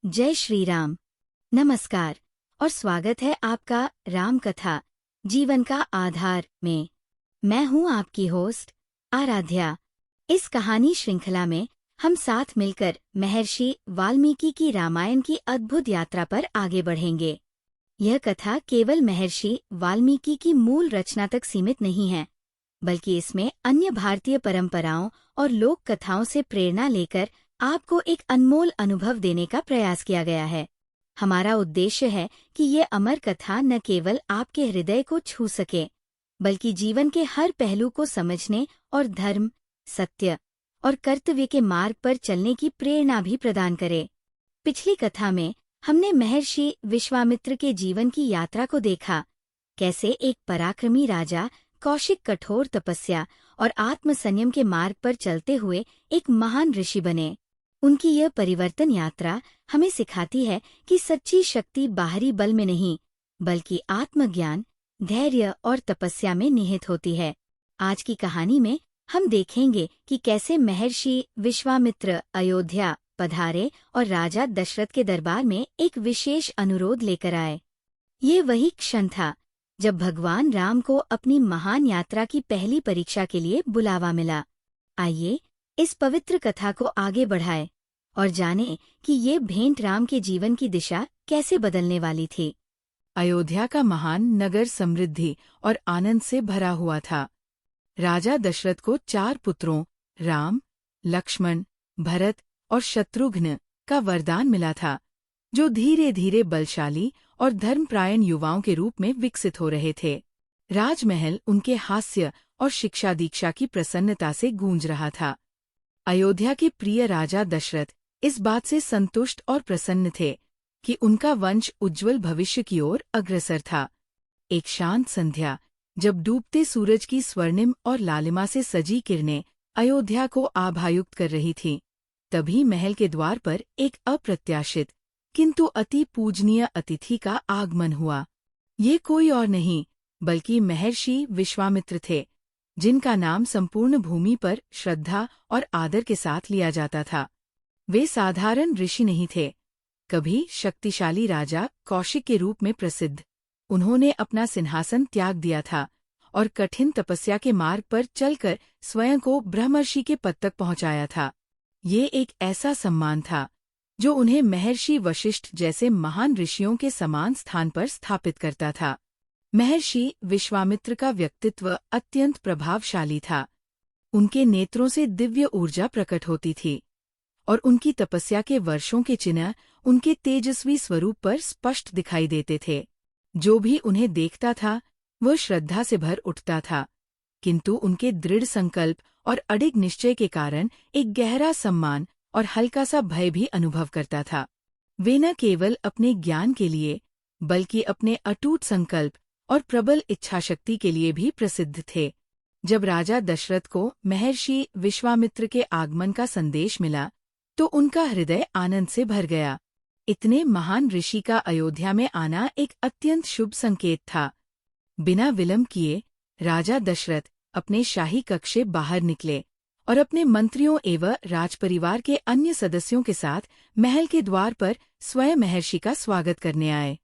जय श्री राम। नमस्कार और स्वागत है आपका राम कथा जीवन का आधार में। मैं हूं आपकी होस्ट आराध्या। इस कहानी श्रृंखला में हम साथ मिलकर महर्षि वाल्मीकि की रामायण की अद्भुत यात्रा पर आगे बढ़ेंगे। यह कथा केवल महर्षि वाल्मीकि की मूल रचना तक सीमित नहीं है, बल्कि इसमें अन्य भारतीय परंपराओं और लोक कथाओं से प्रेरणा लेकर आपको एक अनमोल अनुभव देने का प्रयास किया गया है। हमारा उद्देश्य है कि ये अमर कथा न केवल आपके हृदय को छू सके, बल्कि जीवन के हर पहलू को समझने और धर्म, सत्य और कर्तव्य के मार्ग पर चलने की प्रेरणा भी प्रदान करे। पिछली कथा में हमने महर्षि विश्वामित्र के जीवन की यात्रा को देखा, कैसे एक पराक्रमी राजा कौशिक कठोर तपस्या और आत्मसंयम के मार्ग पर चलते हुए एक महान ऋषि बने। उनकी यह परिवर्तन यात्रा हमें सिखाती है कि सच्ची शक्ति बाहरी बल में नहीं, बल्कि आत्मज्ञान, धैर्य और तपस्या में निहित होती है। आज की कहानी में हम देखेंगे कि कैसे महर्षि विश्वामित्र अयोध्या पधारे और राजा दशरथ के दरबार में एक विशेष अनुरोध लेकर आए। ये वही क्षण था जब भगवान राम को अपनी महान यात्रा की पहली परीक्षा के लिए बुलावा मिला। आइए इस पवित्र कथा को आगे बढ़ाएं और जानें कि ये भेंट राम के जीवन की दिशा कैसे बदलने वाली थी। अयोध्या का महान नगर समृद्धि और आनंद से भरा हुआ था। राजा दशरथ को 4 पुत्रों राम, लक्ष्मण, भरत और शत्रुघ्न का वरदान मिला था, जो धीरे धीरे बलशाली और धर्मप्रायण युवाओं के रूप में विकसित हो रहे थे। राजमहल उनके हास्य और शिक्षा दीक्षा की प्रसन्नता से गूंज रहा था। अयोध्या के प्रिय राजा दशरथ इस बात से संतुष्ट और प्रसन्न थे कि उनका वंश उज्ज्वल भविष्य की ओर अग्रसर था। एक शांत संध्या, जब डूबते सूरज की स्वर्णिम और लालिमा से सजी किरणें अयोध्या को आभायुक्त कर रही थीं, तभी महल के द्वार पर एक अप्रत्याशित किंतु अति पूजनीय अतिथि का आगमन हुआ। ये कोई और नहीं बल्कि महर्षि विश्वामित्र थे, जिनका नाम संपूर्ण भूमि पर श्रद्धा और आदर के साथ लिया जाता था। वे साधारण ऋषि नहीं थे, कभी शक्तिशाली राजा कौशिक के रूप में प्रसिद्ध। उन्होंने अपना सिंहासन त्याग दिया था और कठिन तपस्या के मार्ग पर चलकर स्वयं को ब्रह्मर्षि के पद तक पहुंचाया था। ये एक ऐसा सम्मान था जो उन्हें महर्षि वशिष्ठ जैसे महान ऋषियों के समान स्थान पर स्थापित करता था। महर्षि विश्वामित्र का व्यक्तित्व अत्यंत प्रभावशाली था। उनके नेत्रों से दिव्य ऊर्जा प्रकट होती थी और उनकी तपस्या के वर्षों के चिन्ह उनके तेजस्वी स्वरूप पर स्पष्ट दिखाई देते थे। जो भी उन्हें देखता था वह श्रद्धा से भर उठता था, किंतु उनके दृढ़ संकल्प और अडिग निश्चय के कारण एक गहरा सम्मान और हल्का सा भय भी अनुभव करता था। वे न केवल अपने ज्ञान के लिए बल्कि अपने अटूट संकल्प और प्रबल इच्छाशक्ति के लिए भी प्रसिद्ध थे। जब राजा दशरथ को महर्षि विश्वामित्र के आगमन का संदेश मिला तो उनका हृदय आनंद से भर गया। इतने महान ऋषि का अयोध्या में आना एक अत्यंत शुभ संकेत था। बिना विलंब किए राजा दशरथ अपने शाही कक्ष से बाहर निकले और अपने मंत्रियों एवं राजपरिवार के अन्य सदस्यों के साथ महल के द्वार पर स्वयं महर्षि का स्वागत करने आए।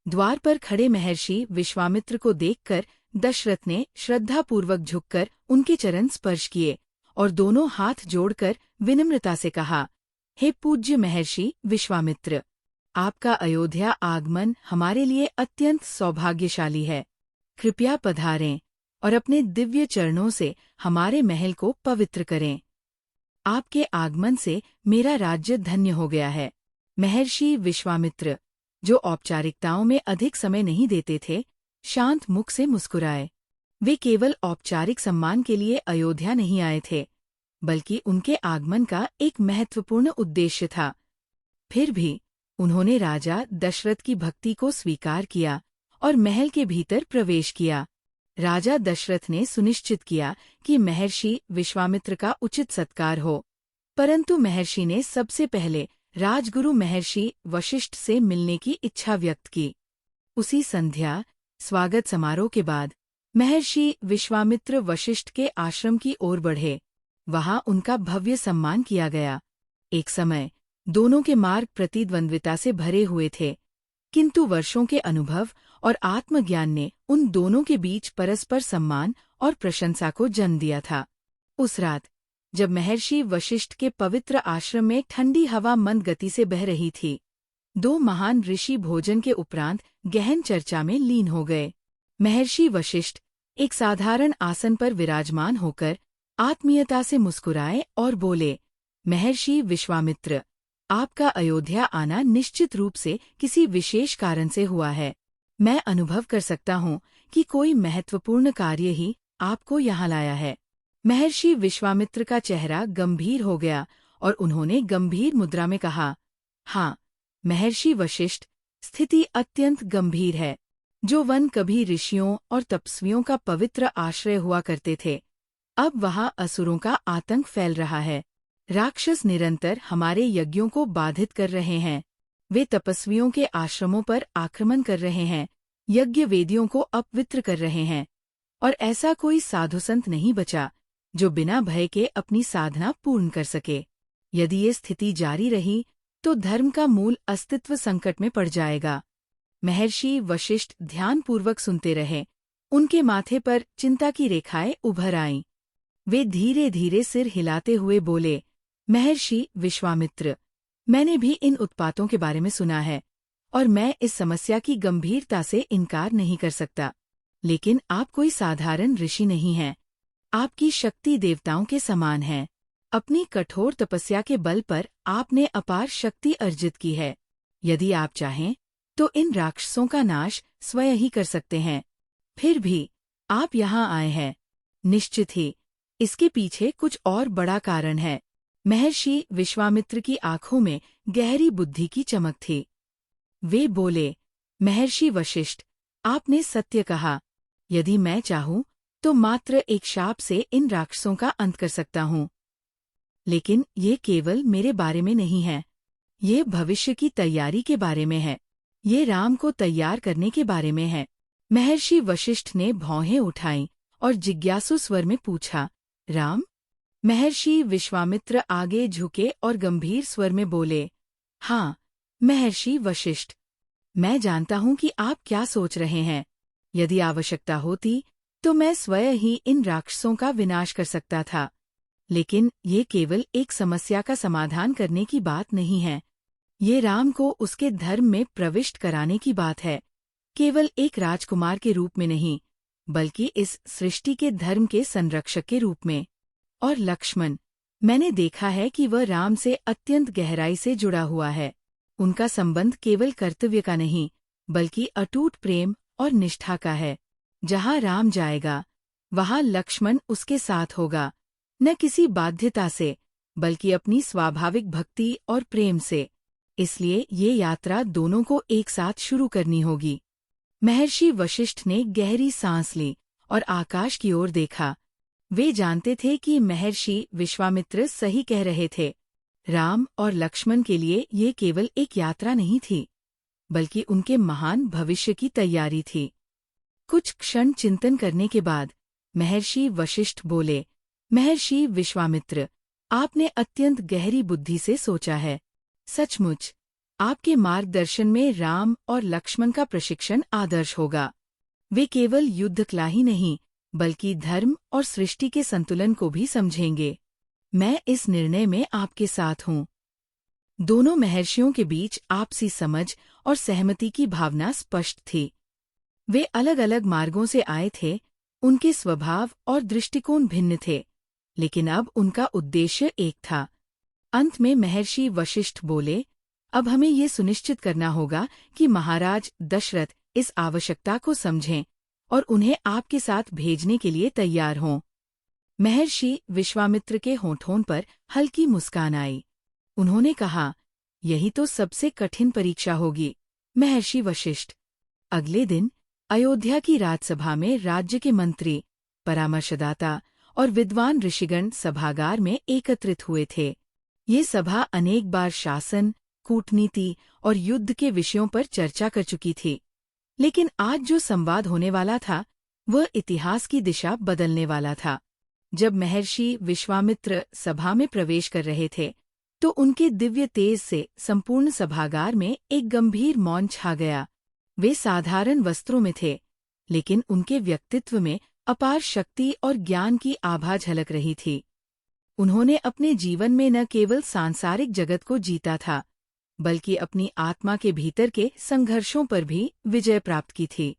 द्वार पर खड़े महर्षि विश्वामित्र को देखकर दशरथ ने श्रद्धापूर्वक झुककर उनके चरण स्पर्श किए और दोनों हाथ जोड़कर विनम्रता से कहा, हे पूज्य महर्षि विश्वामित्र, आपका अयोध्या आगमन हमारे लिए अत्यंत सौभाग्यशाली है। कृपया पधारें और अपने दिव्य चरणों से हमारे महल को पवित्र करें। आपके आगमन से मेरा राज्य धन्य हो गया है। महर्षि विश्वामित्र, जो औपचारिकताओं में अधिक समय नहीं देते थे, शांत मुख से मुस्कुराए। वे केवल औपचारिक सम्मान के लिए अयोध्या नहीं आए थे, बल्कि उनके आगमन का एक महत्वपूर्ण उद्देश्य था। फिर भी उन्होंने राजा दशरथ की भक्ति को स्वीकार किया और महल के भीतर प्रवेश किया। राजा दशरथ ने सुनिश्चित किया कि महर्षि विश्वामित्र का उचित सत्कार हो, परंतु महर्षि ने सबसे पहले राजगुरु महर्षि वशिष्ठ से मिलने की इच्छा व्यक्त की। उसी संध्या स्वागत समारोह के बाद महर्षि विश्वामित्र वशिष्ठ के आश्रम की ओर बढ़े। वहां उनका भव्य सम्मान किया गया। एक समय दोनों के मार्ग प्रतिद्वंद्विता से भरे हुए थे, किंतु वर्षों के अनुभव और आत्मज्ञान ने उन दोनों के बीच परस्पर सम्मान और प्रशंसा को जन्म दिया था। उस रात, जब महर्षि वशिष्ठ के पवित्र आश्रम में ठंडी हवा मंद गति से बह रही थी, दो महान ऋषि भोजन के उपरांत गहन चर्चा में लीन हो गए। महर्षि वशिष्ठ एक साधारण आसन पर विराजमान होकर आत्मीयता से मुस्कुराए और बोले, महर्षि विश्वामित्र, आपका अयोध्या आना निश्चित रूप से किसी विशेष कारण से हुआ है। मैं अनुभव कर सकता हूँ कि कोई महत्वपूर्ण कार्य ही आपको यहाँ लाया है। महर्षि विश्वामित्र का चेहरा गंभीर हो गया और उन्होंने गंभीर मुद्रा में कहा, हाँ महर्षि वशिष्ठ, स्थिति अत्यंत गंभीर है। जो वन कभी ऋषियों और तपस्वियों का पवित्र आश्रय हुआ करते थे, अब वहाँ असुरों का आतंक फैल रहा है। राक्षस निरंतर हमारे यज्ञों को बाधित कर रहे हैं। वे तपस्वियों के आश्रमों पर आक्रमण कर रहे हैं, यज्ञ वेदियों को अपवित्र कर रहे हैं, और ऐसा कोई साधुसंत नहीं बचा जो बिना भय के अपनी साधना पूर्ण कर सके। यदि ये स्थिति जारी रही तो धर्म का मूल अस्तित्व संकट में पड़ जाएगा। महर्षि वशिष्ठ ध्यानपूर्वक सुनते रहे। उनके माथे पर चिंता की रेखाएं उभर आईं। वे धीरे धीरे सिर हिलाते हुए बोले, महर्षि विश्वामित्र, मैंने भी इन उत्पातों के बारे में सुना है और मैं इस समस्या की गंभीरता से इनकार नहीं कर सकता। लेकिन आप कोई साधारण ऋषि नहीं हैं। आपकी शक्ति देवताओं के समान है। अपनी कठोर तपस्या के बल पर आपने अपार शक्ति अर्जित की है। यदि आप चाहें तो इन राक्षसों का नाश स्वयं ही कर सकते हैं। फिर भी आप यहाँ आए हैं। निश्चित ही इसके पीछे कुछ और बड़ा कारण है। महर्षि विश्वामित्र की आंखों में गहरी बुद्धि की चमक थी। वे बोले, महर्षि वशिष्ठ, आपने सत्य कहा। यदि मैं चाहूं तो मात्र एक शाप से इन राक्षसों का अंत कर सकता हूँ। लेकिन ये केवल मेरे बारे में नहीं है। ये भविष्य की तैयारी के बारे में है। ये राम को तैयार करने के बारे में है। महर्षि वशिष्ठ ने भौहें उठाईं और जिज्ञासु स्वर में पूछा, राम? महर्षि विश्वामित्र आगे झुके और गंभीर स्वर में बोले, हाँ महर्षि वशिष्ठ, मैं जानता हूँ कि आप क्या सोच रहे हैं। यदि आवश्यकता होती तो मैं स्वयं ही इन राक्षसों का विनाश कर सकता था। लेकिन ये केवल एक समस्या का समाधान करने की बात नहीं है। ये राम को उसके धर्म में प्रविष्ट कराने की बात है, केवल एक राजकुमार के रूप में नहीं, बल्कि इस सृष्टि के धर्म के संरक्षक के रूप में। और लक्ष्मण, मैंने देखा है कि वह राम से अत्यंत गहराई से जुड़ा हुआ है। उनका संबंध केवल कर्तव्य का नहीं, बल्कि अटूट प्रेम और निष्ठा का है। जहाँ राम जाएगा, वहाँ लक्ष्मण उसके साथ होगा, न किसी बाध्यता से, बल्कि अपनी स्वाभाविक भक्ति और प्रेम से। इसलिए ये यात्रा दोनों को एक साथ शुरू करनी होगी। महर्षि वशिष्ठ ने गहरी सांस ली और आकाश की ओर देखा। वे जानते थे कि महर्षि विश्वामित्र सही कह रहे थे। राम और लक्ष्मण के लिए ये केवल एक यात्रा नहीं थी, बल्कि उनके महान भविष्य की तैयारी थी। कुछ क्षण चिंतन करने के बाद महर्षि वशिष्ठ बोले, महर्षि विश्वामित्र, आपने अत्यंत गहरी बुद्धि से सोचा है। सचमुच, आपके मार्गदर्शन में राम और लक्ष्मण का प्रशिक्षण आदर्श होगा। वे केवल युद्ध कला ही नहीं, बल्कि धर्म और सृष्टि के संतुलन को भी समझेंगे। मैं इस निर्णय में आपके साथ हूँ। दोनों महर्षियों के बीच आपसी समझ और सहमति की भावना स्पष्ट थी। वे अलग अलग मार्गों से आए थे, उनके स्वभाव और दृष्टिकोण भिन्न थे, लेकिन अब उनका उद्देश्य एक था। अंत में महर्षि वशिष्ठ बोले, अब हमें ये सुनिश्चित करना होगा कि महाराज दशरथ इस आवश्यकता को समझें और उन्हें आपके साथ भेजने के लिए तैयार हों। महर्षि विश्वामित्र के होठों पर हल्की मुस्कान आई। उन्होंने कहा, यही तो सबसे कठिन परीक्षा होगी। महर्षि वशिष्ठ। अगले दिन अयोध्या की राजसभा में राज्य के मंत्री, परामर्शदाता और विद्वान ऋषिगण सभागार में एकत्रित हुए थे। ये सभा अनेक बार शासन, कूटनीति और युद्ध के विषयों पर चर्चा कर चुकी थी, लेकिन आज जो संवाद होने वाला था वह इतिहास की दिशा बदलने वाला था। जब महर्षि विश्वामित्र सभा में प्रवेश कर रहे थे तो उनके दिव्य तेज से संपूर्ण सभागार में एक गंभीर मौन छा गया। वे साधारण वस्त्रों में थे, लेकिन उनके व्यक्तित्व में अपार शक्ति और ज्ञान की आभा झलक रही थी। उन्होंने अपने जीवन में न केवल सांसारिक जगत को जीता था, बल्कि अपनी आत्मा के भीतर के संघर्षों पर भी विजय प्राप्त की थी।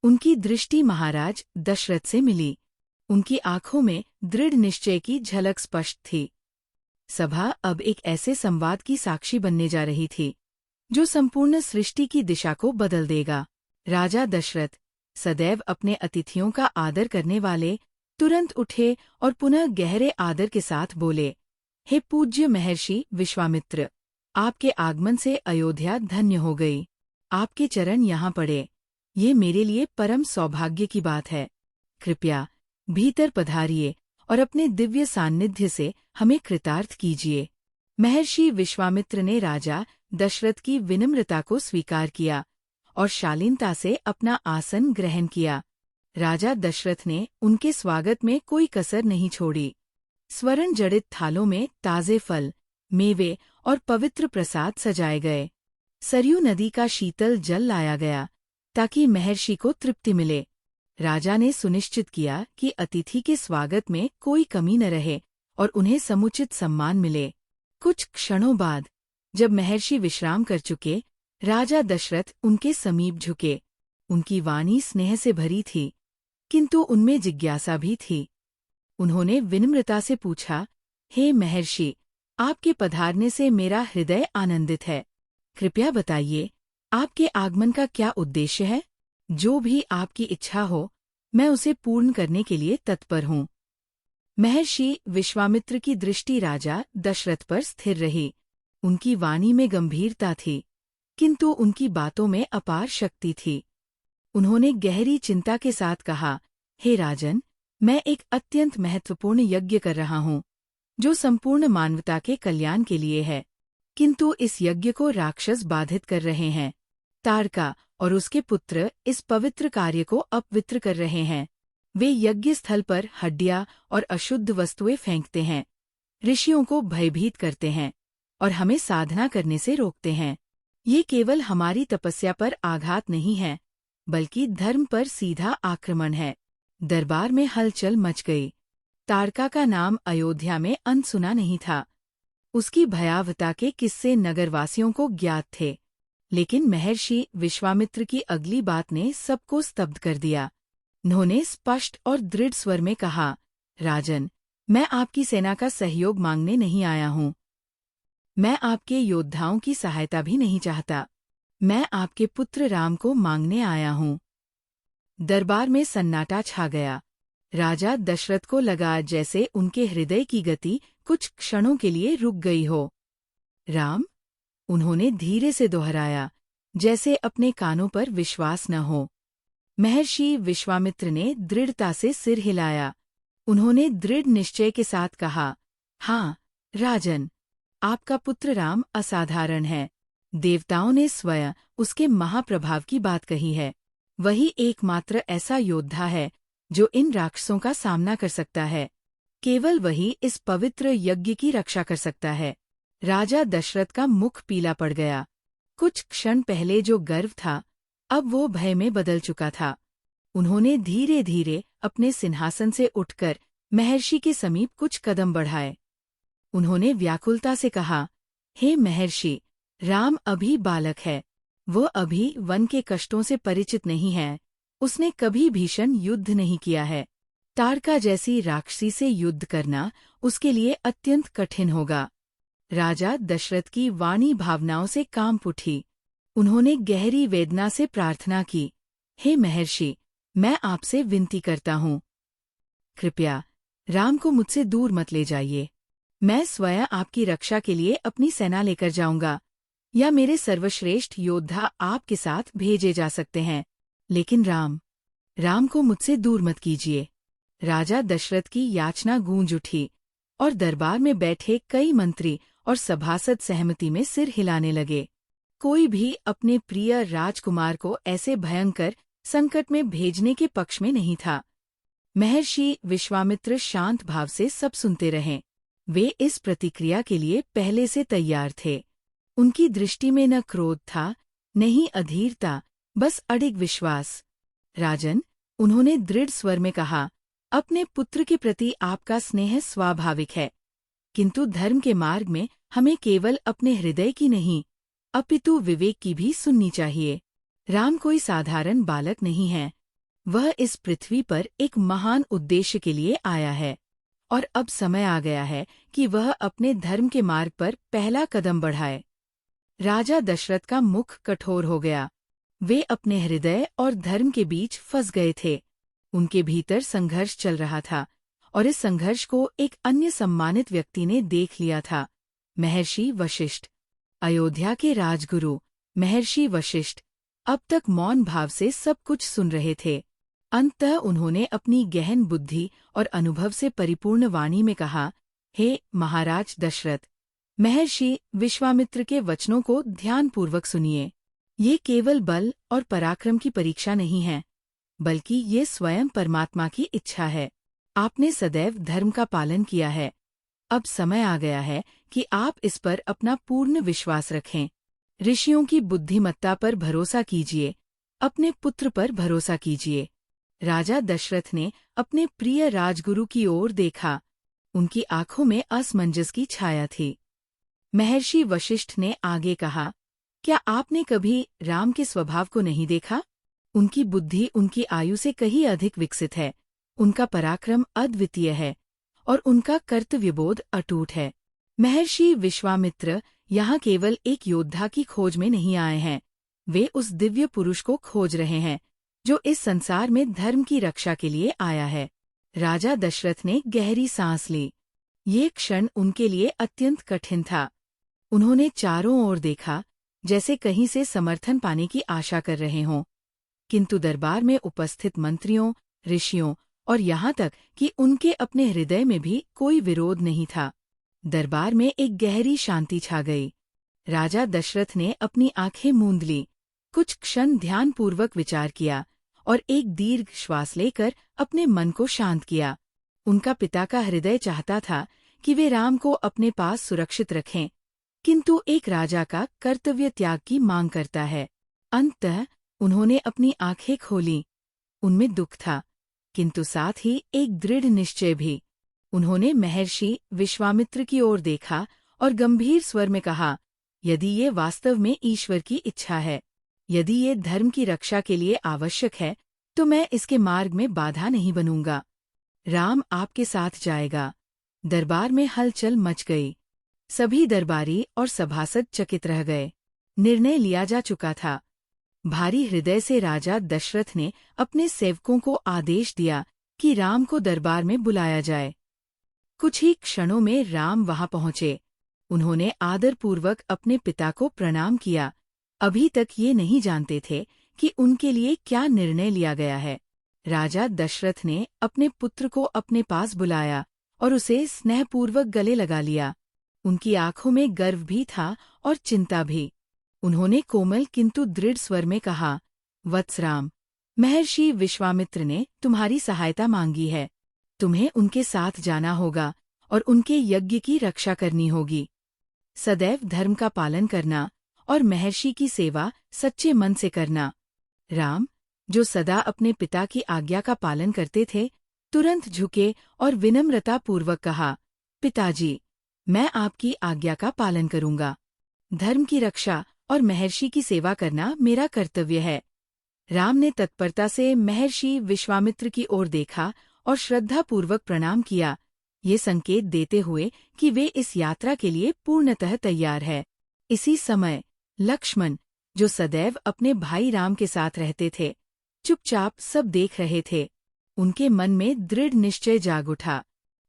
उनकी दृष्टि महाराज दशरथ से मिली। उनकी आंखों में दृढ़ निश्चय की झलक स्पष्ट थी। सभा अब एक ऐसे संवाद की साक्षी बनने जा रही थी, जो संपूर्ण सृष्टि की दिशा को बदल देगा। राजा दशरथ, सदैव अपने अतिथियों का आदर करने वाले, तुरंत उठे और पुनः गहरे आदर के साथ बोले, हे पूज्य महर्षि विश्वामित्र, आपके आगमन से अयोध्या धन्य हो गई। आपके चरण यहाँ पड़े, ये मेरे लिए परम सौभाग्य की बात है। कृपया भीतर पधारिए और अपने दिव्य सान्निध्य से हमें कृतार्थ कीजिए। महर्षि विश्वामित्र ने राजा दशरथ की विनम्रता को स्वीकार किया और शालीनता से अपना आसन ग्रहण किया। राजा दशरथ ने उनके स्वागत में कोई कसर नहीं छोड़ी। स्वर्ण जड़ित थालों में ताजे फल, मेवे और पवित्र प्रसाद सजाए गए। सरयू नदी का शीतल जल लाया गया, ताकि महर्षि को तृप्ति मिले। राजा ने सुनिश्चित किया कि अतिथि के स्वागत में कोई कमी न रहे और उन्हें समुचित सम्मान मिले। कुछ क्षणों बाद, जब महर्षि विश्राम कर चुके, राजा दशरथ उनके समीप झुके। उनकी वाणी स्नेह से भरी थी, किंतु उनमें जिज्ञासा भी थी। उन्होंने विनम्रता से पूछा, हे महर्षि, आपके पधारने से मेरा हृदय आनंदित है। कृपया बताइए, आपके आगमन का क्या उद्देश्य है? जो भी आपकी इच्छा हो, मैं उसे पूर्ण करने के लिए तत्पर हूँ। महर्षि विश्वामित्र की दृष्टि राजा दशरथ पर स्थिर रही। उनकी वाणी में गंभीरता थी, किंतु उनकी बातों में अपार शक्ति थी। उन्होंने गहरी चिंता के साथ कहा, हे राजन, मैं एक अत्यंत महत्वपूर्ण यज्ञ कर रहा हूँ, जो संपूर्ण मानवता के कल्याण के लिए है। किंतु इस यज्ञ को राक्षस बाधित कर रहे हैं। तारका और उसके पुत्र इस पवित्र कार्य को अपवित्र कर रहे हैं। वे यज्ञ स्थल पर हड्डियां और अशुद्ध वस्तुएं फेंकते हैं, ऋषियों को भयभीत करते हैं और हमें साधना करने से रोकते हैं। ये केवल हमारी तपस्या पर आघात नहीं है, बल्कि धर्म पर सीधा आक्रमण है। दरबार में हलचल मच गई। तारका का नाम अयोध्या में अनसुना नहीं था। उसकी भयावहता के किस्से नगरवासियों को ज्ञात थे, लेकिन महर्षि विश्वामित्र की अगली बात ने सबको स्तब्ध कर दिया। उन्होंने स्पष्ट और दृढ़ स्वर में कहा, राजन, मैं आपकी सेना का सहयोग मांगने नहीं आया हूँ। मैं आपके योद्धाओं की सहायता भी नहीं चाहता। मैं आपके पुत्र राम को मांगने आया हूँ। दरबार में सन्नाटा छा गया। राजा दशरथ को लगा जैसे उनके हृदय की गति कुछ क्षणों के लिए रुक गई हो। राम? उन्होंने धीरे से दोहराया, जैसे अपने कानों पर विश्वास न हो। महर्षि विश्वामित्र ने दृढ़ता से सिर हिलाया। उन्होंने दृढ़ निश्चय के साथ कहा, हाँ, राजन, आपका पुत्र राम असाधारण है। देवताओं ने स्वयं उसके महाप्रभाव की बात कही है। वही एकमात्र ऐसा योद्धा है जो इन राक्षसों का सामना कर सकता है। केवल वही इस पवित्र यज्ञ की रक्षा कर सकता है। राजा दशरथ का मुख पीला पड़ गया। कुछ क्षण पहले जो गर्व था, अब वो भय में बदल चुका था। उन्होंने धीरे धीरे अपने सिंहासन से उठकर महर्षि के समीप कुछ कदम बढ़ाए। उन्होंने व्याकुलता से कहा, हे महर्षि, राम अभी बालक है। वो अभी वन के कष्टों से परिचित नहीं है। उसने कभी भीषण युद्ध नहीं किया है। तारका जैसी राक्षसी से युद्ध करना उसके लिए अत्यंत कठिन होगा। राजा दशरथ की वाणी भावनाओं से कांप उठी। उन्होंने गहरी वेदना से प्रार्थना की, हे महर्षि, मैं आपसे विनती करता हूँ, कृपया राम को मुझसे दूर मत ले जाइए। मैं स्वयं आपकी रक्षा के लिए अपनी सेना लेकर जाऊंगा, या मेरे सर्वश्रेष्ठ योद्धा आपके साथ भेजे जा सकते हैं, लेकिन राम को मुझसे दूर मत कीजिए। राजा दशरथ की याचना गूंज उठी और दरबार में बैठे कई मंत्री और सभासद सहमति में सिर हिलाने लगे। कोई भी अपने प्रिय राजकुमार को ऐसे भयंकर संकट में भेजने के पक्ष में नहीं था। महर्षि विश्वामित्र शांत भाव से सब सुनते रहे। वे इस प्रतिक्रिया के लिए पहले से तैयार थे। उनकी दृष्टि में न क्रोध था, न ही अधीरता, बस अडिग विश्वास। राजन, उन्होंने दृढ़ स्वर में कहा, अपने पुत्र के प्रति आपका स्नेह स्वाभाविक है, किंतु धर्म के मार्ग में हमें केवल अपने हृदय की नहीं, अपितु विवेक की भी सुननी चाहिए। राम कोई साधारण बालक नहीं है, वह इस पृथ्वी पर एक महान उद्देश्य के लिए आया है, और अब समय आ गया है कि वह अपने धर्म के मार्ग पर पहला कदम बढ़ाए। राजा दशरथ का मुख कठोर हो गया। वे अपने हृदय और धर्म के बीच फंस गए थे। उनके भीतर संघर्ष चल रहा था, और इस संघर्ष को एक अन्य सम्मानित व्यक्ति ने देख लिया था, महर्षि वशिष्ठ। अयोध्या के राजगुरु महर्षि वशिष्ठ अब तक मौन भाव से सब कुछ सुन रहे थे। अंततः उन्होंने अपनी गहन बुद्धि और अनुभव से परिपूर्ण वाणी में कहा, हे महाराज दशरथ, महर्षि विश्वामित्र के वचनों को ध्यानपूर्वक सुनिए। ये केवल बल और पराक्रम की परीक्षा नहीं है, बल्कि ये स्वयं परमात्मा की इच्छा है। आपने सदैव धर्म का पालन किया है, अब समय आ गया है कि आप इस पर अपना पूर्ण विश्वास रखें। ऋषियों की बुद्धिमत्ता पर भरोसा कीजिए, अपने पुत्र पर भरोसा कीजिए। राजा दशरथ ने अपने प्रिय राजगुरु की ओर देखा। उनकी आंखों में असमंजस की छाया थी। महर्षि वशिष्ठ ने आगे कहा, क्या आपने कभी राम के स्वभाव को नहीं देखा? उनकी बुद्धि उनकी आयु से कहीं अधिक विकसित है, उनका पराक्रम अद्वितीय है, और उनका कर्तव्यबोध अटूट है। महर्षि विश्वामित्र यहाँ केवल एक योद्धा की खोज में नहीं आए हैं, वे उस दिव्य पुरुष को खोज रहे हैं जो इस संसार में धर्म की रक्षा के लिए आया है। राजा दशरथ ने गहरी सांस ली। ये क्षण उनके लिए अत्यंत कठिन था। उन्होंने चारों ओर देखा, जैसे कहीं से समर्थन पाने की आशा कर रहे हों, किंतु दरबार में उपस्थित मंत्रियों, ऋषियों और यहाँ तक कि उनके अपने हृदय में भी कोई विरोध नहीं था। दरबार में एक गहरी शांति छा गई। राजा दशरथ ने अपनी आंखें मूंद ली, कुछ क्षण ध्यानपूर्वक विचार किया और एक दीर्घ श्वास लेकर अपने मन को शांत किया। उनका पिता का हृदय चाहता था कि वे राम को अपने पास सुरक्षित रखें, किंतु एक राजा का कर्तव्य त्याग की मांग करता है। अंततः उन्होंने अपनी आंखें खोलीं। उनमें दुख था, किंतु साथ ही एक दृढ़ निश्चय भी। उन्होंने महर्षि विश्वामित्र की ओर देखा और गंभीर स्वर में कहा, यदि ये वास्तव में ईश्वर की इच्छा है, यदि ये धर्म की रक्षा के लिए आवश्यक है, तो मैं इसके मार्ग में बाधा नहीं बनूंगा। राम आपके साथ जाएगा। दरबार में हलचल मच गई। सभी दरबारी और सभासद चकित रह गए। निर्णय लिया जा चुका था। भारी हृदय से राजा दशरथ ने अपने सेवकों को आदेश दिया कि राम को दरबार में बुलाया जाए। कुछ ही क्षणों में राम वहां पहुंचे। उन्होंने आदरपूर्वक अपने पिता को प्रणाम किया। अभी तक ये नहीं जानते थे कि उनके लिए क्या निर्णय लिया गया है। राजा दशरथ ने अपने पुत्र को अपने पास बुलाया और उसे स्नेहपूर्वक गले लगा लिया। उनकी आंखों में गर्व भी था और चिंता भी। उन्होंने कोमल किंतु दृढ़ स्वर में कहा, वत्सराम, महर्षि विश्वामित्र ने तुम्हारी सहायता मांगी है। तुम्हें उनके साथ जाना होगा और उनके यज्ञ की रक्षा करनी होगी। सदैव धर्म का पालन करना और महर्षि की सेवा सच्चे मन से करना। राम, जो सदा अपने पिता की आज्ञा का पालन करते थे, तुरंत झुके और विनम्रतापूर्वक कहा, पिताजी, मैं आपकी आज्ञा का पालन करूंगा। धर्म की रक्षा और महर्षि की सेवा करना मेरा कर्तव्य है। राम ने तत्परता से महर्षि विश्वामित्र की ओर देखा और श्रद्धापूर्वक प्रणाम किया, ये संकेत देते हुए कि वे इस यात्रा के लिए पूर्णतः तैयार है। इसी समय लक्ष्मण, जो सदैव अपने भाई राम के साथ रहते थे, चुपचाप सब देख रहे थे। उनके मन में दृढ़ निश्चय जाग उठा।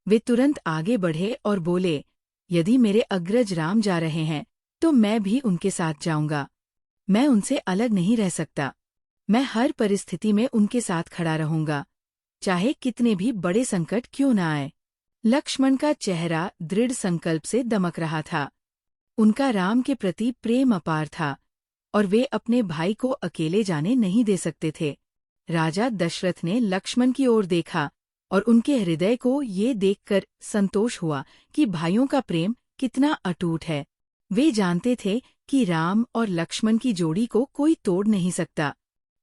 वे तुरंत आगे बढ़े और बोले, यदि मेरे अग्रज राम जा रहे हैं, तो मैं भी उनके साथ जाऊंगा। मैं उनसे अलग नहीं रह सकता। मैं हर परिस्थिति में उनके साथ खड़ा रहूंगा, चाहे कितने भी बड़े संकट क्यों न आए। लक्ष्मण का चेहरा दृढ़ संकल्प से दमक रहा था। उनका राम के प्रति प्रेम अपार था और वे अपने भाई को अकेले जाने नहीं दे सकते थे। राजा दशरथ ने लक्ष्मण की ओर देखा और उनके हृदय को ये देखकर संतोष हुआ कि भाइयों का प्रेम कितना अटूट है। वे जानते थे कि राम और लक्ष्मण की जोड़ी को कोई तोड़ नहीं सकता।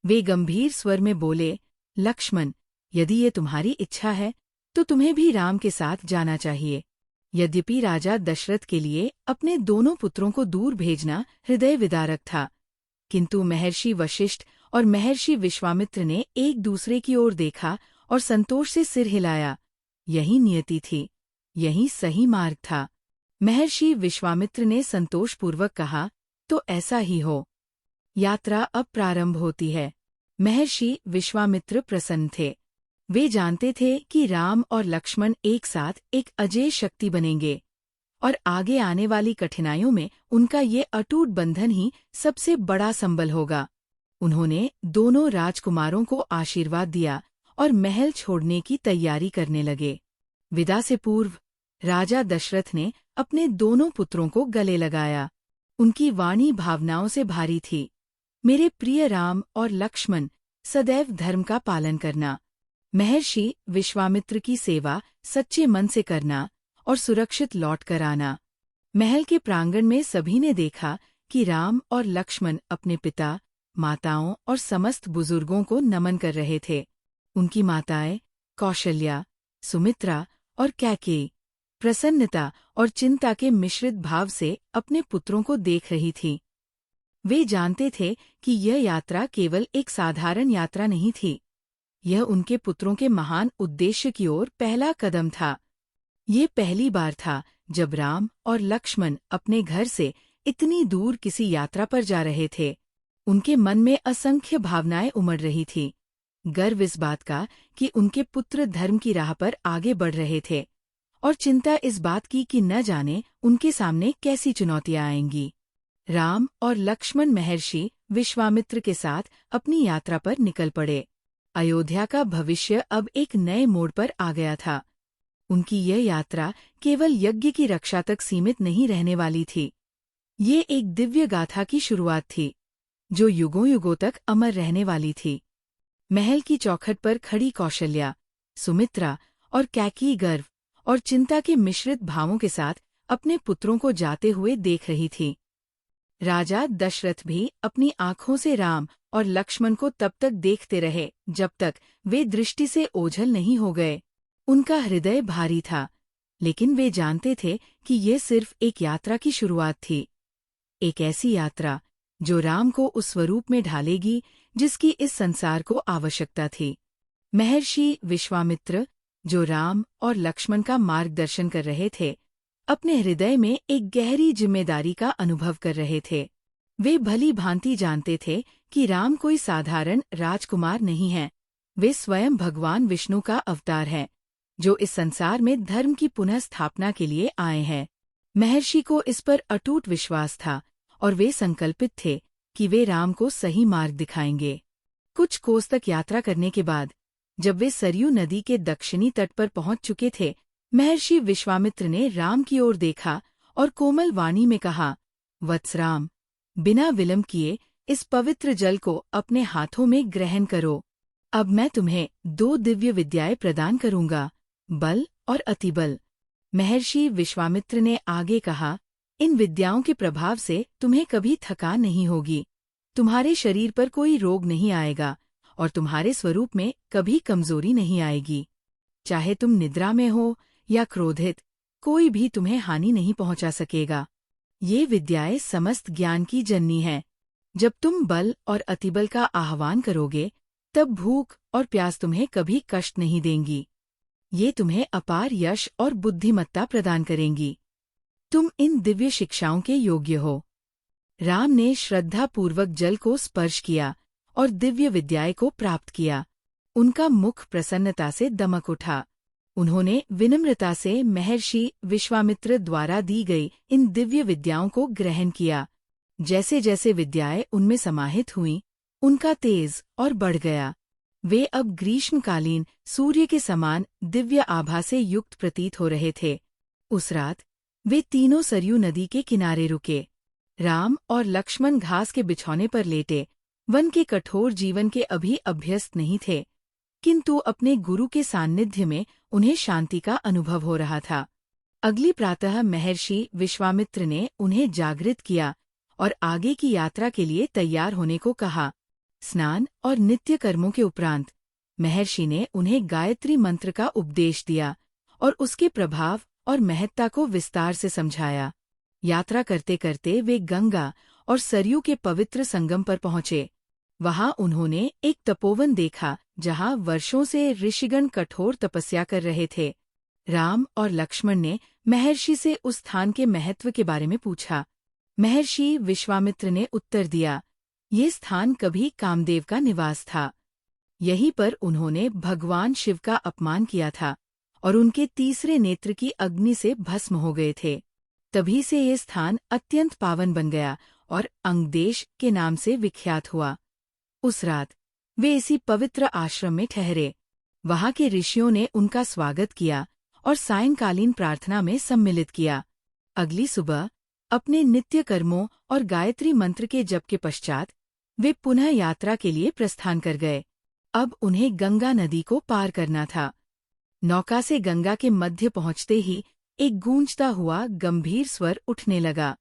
वे गंभीर स्वर में बोले, लक्ष्मण, यदि ये तुम्हारी इच्छा है तो तुम्हें भी राम के साथ जाना चाहिए। यद्यपि राजा दशरथ के लिए अपने दोनों पुत्रों को दूर भेजना हृदय विदारक था, किंतु महर्षि वशिष्ठ और महर्षि विश्वामित्र ने एक दूसरे की ओर देखा और संतोष से सिर हिलाया। यही नियति थी, यही सही मार्ग था। महर्षि विश्वामित्र ने संतोषपूर्वक कहा, तो ऐसा ही हो। यात्रा अब प्रारंभ होती है। महर्षि विश्वामित्र प्रसन्न थे। वे जानते थे कि राम और लक्ष्मण एक साथ एक अजेय शक्ति बनेंगे और आगे आने वाली कठिनाइयों में उनका ये अटूट बंधन ही सबसे बड़ा संबल होगा। उन्होंने दोनों राजकुमारों को आशीर्वाद दिया और महल छोड़ने की तैयारी करने लगे। विदा से पूर्व राजा दशरथ ने अपने दोनों पुत्रों को गले लगाया। उनकी वाणी भावनाओं से भारी थी। मेरे प्रिय राम और लक्ष्मण, सदैव धर्म का पालन करना, महर्षि विश्वामित्र की सेवा सच्चे मन से करना और सुरक्षित लौट कर आना। महल के प्रांगण में सभी ने देखा कि राम और लक्ष्मण अपने पिता, माताओं और समस्त बुजुर्गों को नमन कर रहे थे। उनकी माताएं कौशल्या, सुमित्रा और कैकेयी प्रसन्नता और चिंता के मिश्रित भाव से अपने पुत्रों को देख रही थीं। वे जानते थे कि यह यात्रा केवल एक साधारण यात्रा नहीं थी। यह उनके पुत्रों के महान उद्देश्य की ओर पहला कदम था। ये पहली बार था जब राम और लक्ष्मण अपने घर से इतनी दूर किसी यात्रा पर जा रहे थे। उनके मन में असंख्य भावनाएं उमड़ रही थी। गर्व इस बात का कि उनके पुत्र धर्म की राह पर आगे बढ़ रहे थे, और चिंता इस बात की कि न जाने उनके सामने कैसी चुनौतियां आएंगी। राम और लक्ष्मण महर्षि विश्वामित्र के साथ अपनी यात्रा पर निकल पड़े। अयोध्या का भविष्य अब एक नए मोड़ पर आ गया था। उनकी यह यात्रा केवल यज्ञ की रक्षा तक सीमित नहीं रहने वाली थी। ये एक दिव्य गाथा की शुरुआत थी, जो युगों युगों तक अमर रहने वाली थी। महल की चौखट पर खड़ी कौशल्या, सुमित्रा और कैकेयी गर्व और चिंता के मिश्रित भावों के साथ अपने पुत्रों को जाते हुए देख रही थी। राजा दशरथ भी अपनी आंखों से राम और लक्ष्मण को तब तक देखते रहे जब तक वे दृष्टि से ओझल नहीं हो गए। उनका हृदय भारी था, लेकिन वे जानते थे कि ये सिर्फ एक यात्रा की शुरुआत थी। एक ऐसी यात्रा जो राम को उस स्वरूप में ढालेगी जिसकी इस संसार को आवश्यकता थी। महर्षि विश्वामित्र, जो राम और लक्ष्मण का मार्गदर्शन कर रहे थे, अपने हृदय में एक गहरी जिम्मेदारी का अनुभव कर रहे थे। वे भली भांति जानते थे कि राम कोई साधारण राजकुमार नहीं है। वे स्वयं भगवान विष्णु का अवतार हैं, जो इस संसार में धर्म की पुनः स्थापना के लिए आए हैं। महर्षि को इस पर अटूट विश्वास था और वे संकल्पित थे कि वे राम को सही मार्ग दिखाएंगे। कुछ कोस तक यात्रा करने के बाद, जब वे सरयू नदी के दक्षिणी तट पर पहुंच चुके थे, महर्षि विश्वामित्र ने राम की ओर देखा और कोमल वाणी में कहा, वत्स राम, बिना विलंब किए इस पवित्र जल को अपने हाथों में ग्रहण करो। अब मैं तुम्हें 2 दिव्य विद्याएं प्रदान करूंगा, बल और अतिबल। महर्षि विश्वामित्र ने आगे कहा, इन विद्याओं के प्रभाव से तुम्हें कभी थकान नहीं होगी, तुम्हारे शरीर पर कोई रोग नहीं आएगा और तुम्हारे स्वरूप में कभी कमजोरी नहीं आएगी। चाहे तुम निद्रा में हो या क्रोधित, कोई भी तुम्हें हानि नहीं पहुंचा सकेगा। ये विद्याएं समस्त ज्ञान की जननी हैं। जब तुम बल और अतिबल का आह्वान करोगे, तब भूख और प्यास तुम्हें कभी कष्ट नहीं देंगी। ये तुम्हें अपार यश और बुद्धिमत्ता प्रदान करेंगी। तुम इन दिव्य शिक्षाओं के योग्य हो। राम ने श्रद्धापूर्वक जल को स्पर्श किया और दिव्य विद्याएं को प्राप्त किया। उनका मुख प्रसन्नता से दमक उठा। उन्होंने विनम्रता से महर्षि विश्वामित्र द्वारा दी गई इन दिव्य विद्याओं को ग्रहण किया। जैसे जैसे विद्याएं उनमें समाहित हुईं, उनका तेज और बढ़ गया। वे अब ग्रीष्मकालीन सूर्य के समान दिव्य आभा से युक्त प्रतीत हो रहे थे। उस रात वे तीनों सरयू नदी के किनारे रुके। राम और लक्ष्मण घास के बिछौने पर लेटे, वन के कठोर जीवन के अभी अभ्यस्त नहीं थे, किंतु अपने गुरु के सान्निध्य में उन्हें शांति का अनुभव हो रहा था। अगली प्रातः महर्षि विश्वामित्र ने उन्हें जागृत किया और आगे की यात्रा के लिए तैयार होने को कहा। स्नान और नित्य कर्मों के उपरांत महर्षि ने उन्हें गायत्री मंत्र का उपदेश दिया और उसके प्रभाव और महत्ता को विस्तार से समझाया। यात्रा करते करते वे गंगा और सरयू के पवित्र संगम पर पहुंचे। वहां उन्होंने एक तपोवन देखा जहां वर्षों से ऋषिगण कठोर तपस्या कर रहे थे। राम और लक्ष्मण ने महर्षि से उस स्थान के महत्व के बारे में पूछा। महर्षि विश्वामित्र ने उत्तर दिया, ये स्थान कभी कामदेव का निवास था। यहीं पर उन्होंने भगवान शिव का अपमान किया था और उनके तीसरे नेत्र की अग्नि से भस्म हो गए थे। तभी से ये स्थान अत्यंत पावन बन गया और अंगदेश के नाम से विख्यात हुआ। उस रात वे इसी पवित्र आश्रम में ठहरे। वहां के ऋषियों ने उनका स्वागत किया और सायंकालीन प्रार्थना में सम्मिलित किया। अगली सुबह अपने नित्य कर्मों और गायत्री मंत्र के जप के पश्चात वे पुनः यात्रा के लिए प्रस्थान कर गए। अब उन्हें गंगा नदी को पार करना था। नौका से गंगा के मध्य पहुंचते ही एक गूंजता हुआ गंभीर स्वर उठने लगा।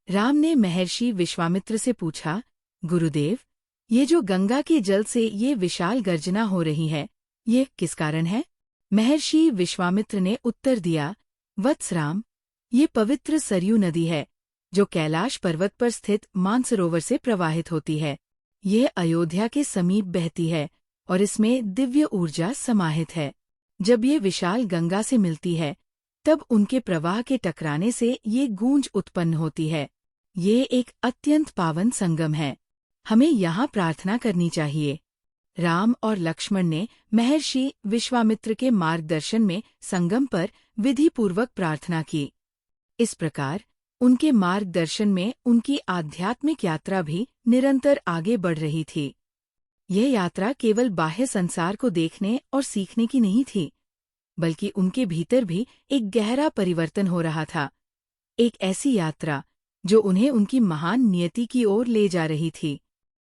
राम ने महर्षि विश्वामित्र से पूछा, गुरुदेव, ये जो गंगा के जल से ये विशाल गर्जना हो रही है, ये किस कारण है? महर्षि विश्वामित्र ने उत्तर दिया, वत्स राम, ये पवित्र सरयू नदी है जो कैलाश पर्वत पर स्थित मानसरोवर से प्रवाहित होती है। ये अयोध्या के समीप बहती है और इसमें दिव्य ऊर्जा समाहित है। जब ये विशाल गंगा से मिलती है तब उनके प्रवाह के टकराने से ये गूंज उत्पन्न होती है। ये एक अत्यंत पावन संगम है। हमें यहाँ प्रार्थना करनी चाहिए। राम और लक्ष्मण ने महर्षि विश्वामित्र के मार्गदर्शन में संगम पर विधिपूर्वक प्रार्थना की। इस प्रकार उनके मार्गदर्शन में उनकी आध्यात्मिक यात्रा भी निरंतर आगे बढ़ रही थी। यह यात्रा केवल बाह्य संसार को देखने और सीखने की नहीं थी, बल्कि उनके भीतर भी एक गहरा परिवर्तन हो रहा था। एक ऐसी यात्रा जो उन्हें उनकी महान नियति की ओर ले जा रही थी।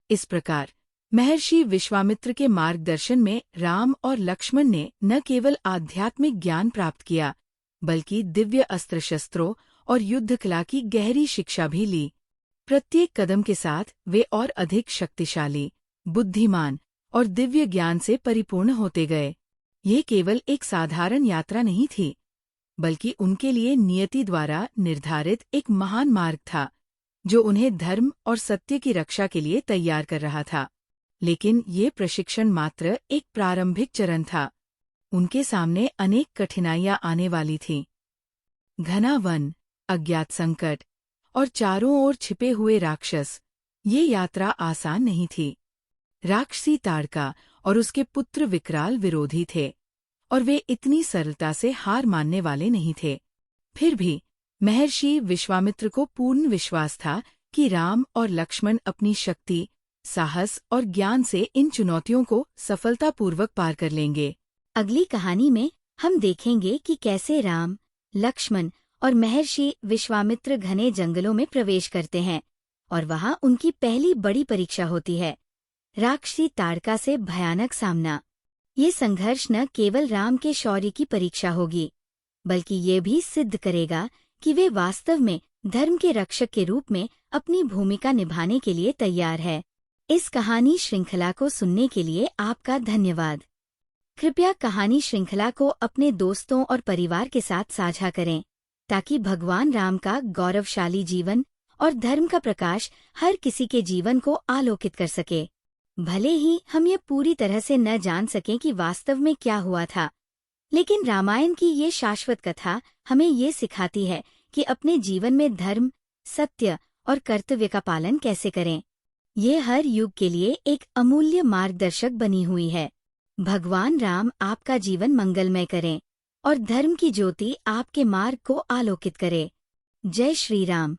इस प्रकार महर्षि विश्वामित्र के मार्गदर्शन में राम और लक्ष्मण ने न केवल आध्यात्मिक ज्ञान प्राप्त किया, बल्कि दिव्य अस्त्र शस्त्रों और युद्ध कला की गहरी शिक्षा भी ली। प्रत्येक कदम के साथ वे और अधिक शक्तिशाली, बुद्धिमान और दिव्य ज्ञान से परिपूर्ण होते गए। ये केवल एक साधारण यात्रा नहीं थी, बल्कि उनके लिए नियति द्वारा निर्धारित एक महान मार्ग था, जो उन्हें धर्म और सत्य की रक्षा के लिए तैयार कर रहा था। लेकिन ये प्रशिक्षण मात्र एक प्रारंभिक चरण था। उनके सामने अनेक कठिनाइयां आने वाली थीं। घना वन, अज्ञात संकट और चारों ओर छिपे हुए राक्षस, ये यात्रा आसान नहीं थी। राक्षसी ताड़का और उसके पुत्र विकराल विरोधी थे, और वे इतनी सरलता से हार मानने वाले नहीं थे। फिर भी महर्षि विश्वामित्र को पूर्ण विश्वास था कि राम और लक्ष्मण अपनी शक्ति, साहस और ज्ञान से इन चुनौतियों को सफलतापूर्वक पार कर लेंगे। अगली कहानी में हम देखेंगे कि कैसे राम, लक्ष्मण और महर्षि विश्वामित्र घने जंगलों में प्रवेश करते हैं और वहां उनकी पहली बड़ी परीक्षा होती है, राक्षसी ताड़का से भयानक सामना। ये संघर्ष न केवल राम के शौर्य की परीक्षा होगी, बल्कि ये भी सिद्ध करेगा कि वे वास्तव में धर्म के रक्षक के रूप में अपनी भूमिका निभाने के लिए तैयार है। इस कहानी श्रृंखला को सुनने के लिए आपका धन्यवाद। कृपया कहानी श्रृंखला को अपने दोस्तों और परिवार के साथ साझा करें, ताकि भगवान राम का गौरवशाली जीवन और धर्म का प्रकाश हर किसी के जीवन को आलोकित कर सके। भले ही हम ये पूरी तरह से न जान सकें कि वास्तव में क्या हुआ था, लेकिन रामायण की ये शाश्वत कथा हमें ये सिखाती है कि अपने जीवन में धर्म, सत्य और कर्तव्य का पालन कैसे करें। ये हर युग के लिए एक अमूल्य मार्गदर्शक बनी हुई है। भगवान राम आपका जीवन मंगलमय करें और धर्म की ज्योति आपके मार्ग को आलोकित करे। जय श्री राम।